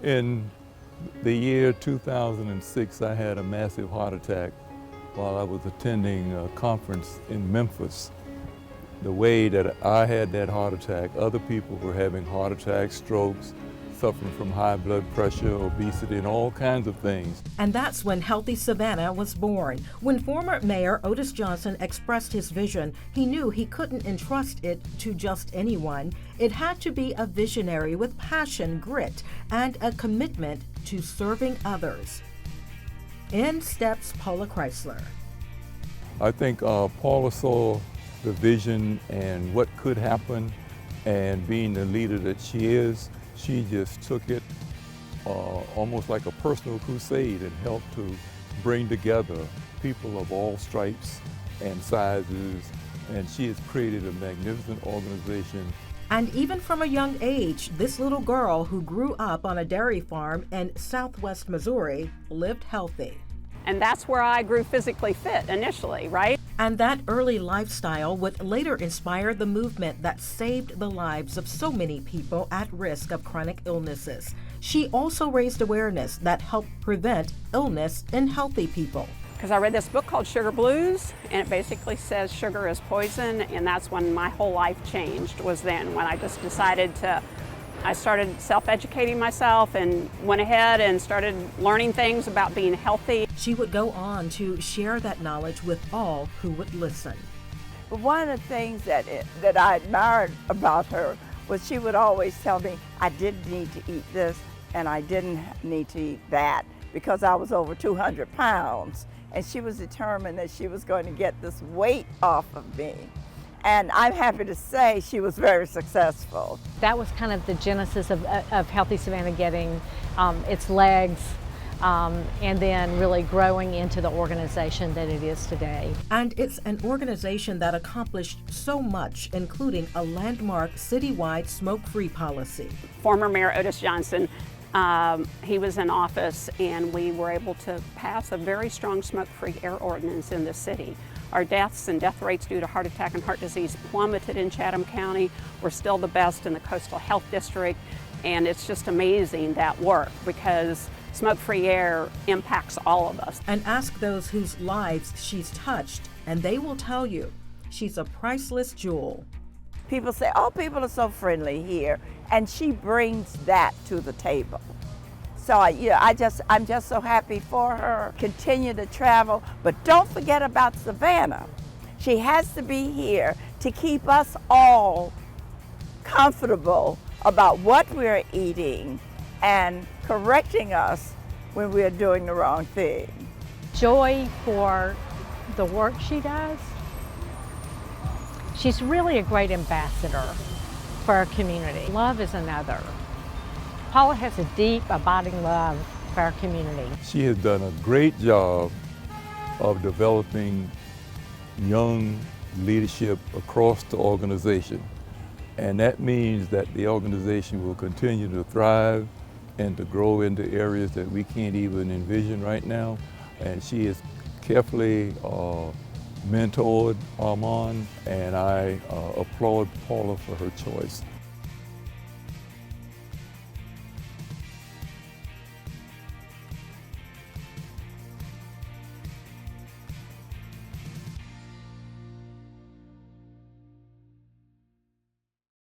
In the year 2006, I had a massive heart attack while I was attending a conference in Memphis. The way that I had that heart attack, other people were having heart attacks, strokes, suffering from high blood pressure, obesity, and all kinds of things. And that's when Healthy Savannah was born. When former Mayor Otis Johnson expressed his vision, he knew he couldn't entrust it to just anyone. It had to be a visionary with passion, grit, and a commitment to serving others. In steps Paula Kreissler. I think Paula saw the vision and what could happen, and being the leader that she is, she just took it almost like a personal crusade and helped to bring together people of all stripes and sizes, and she has created a magnificent organization. And even from a young age, this little girl who grew up on a dairy farm in southwest Missouri lived healthy. And that's where I grew physically fit initially, right? And that early lifestyle would later inspire the movement that saved the lives of so many people at risk of chronic illnesses. She also raised awareness that helped prevent illness in healthy people. Because I read this book called Sugar Blues, and it basically says sugar is poison, and that's when my whole life changed, was then when I just decided I started self-educating myself and went ahead and started learning things about being healthy. She would go on to share that knowledge with all who would listen. One of the things that I admired about her was she would always tell me I didn't need to eat this and I didn't need to eat that because I was over 200 pounds. And she was determined that she was going to get this weight off of me. And I'm happy to say she was very successful. That was kind of the genesis of Healthy Savannah getting its legs and then really growing into the organization that it is today. And it's an organization that accomplished so much, including a landmark citywide smoke-free policy. Former Mayor Otis Johnson, he was in office, and we were able to pass a very strong smoke-free air ordinance in the city. Our deaths and death rates due to heart attack and heart disease plummeted in Chatham County. We're still the best in the Coastal Health District, and it's just amazing that work because smoke-free air impacts all of us. And ask those whose lives she's touched, and they will tell you she's a priceless jewel. People say, oh, people are so friendly here, and she brings that to the table. So I'm just so happy for her. Continue to travel, but don't forget about Savannah. She has to be here to keep us all comfortable about what we're eating and correcting us when we're doing the wrong thing. Joy for the work she does. She's really a great ambassador for our community. Love is another. Paula has a deep, abiding love for our community. She has done a great job of developing young leadership across the organization. And that means that the organization will continue to thrive and to grow into areas that we can't even envision right now. And she has carefully mentored Armand, and I applaud Paula for her choice.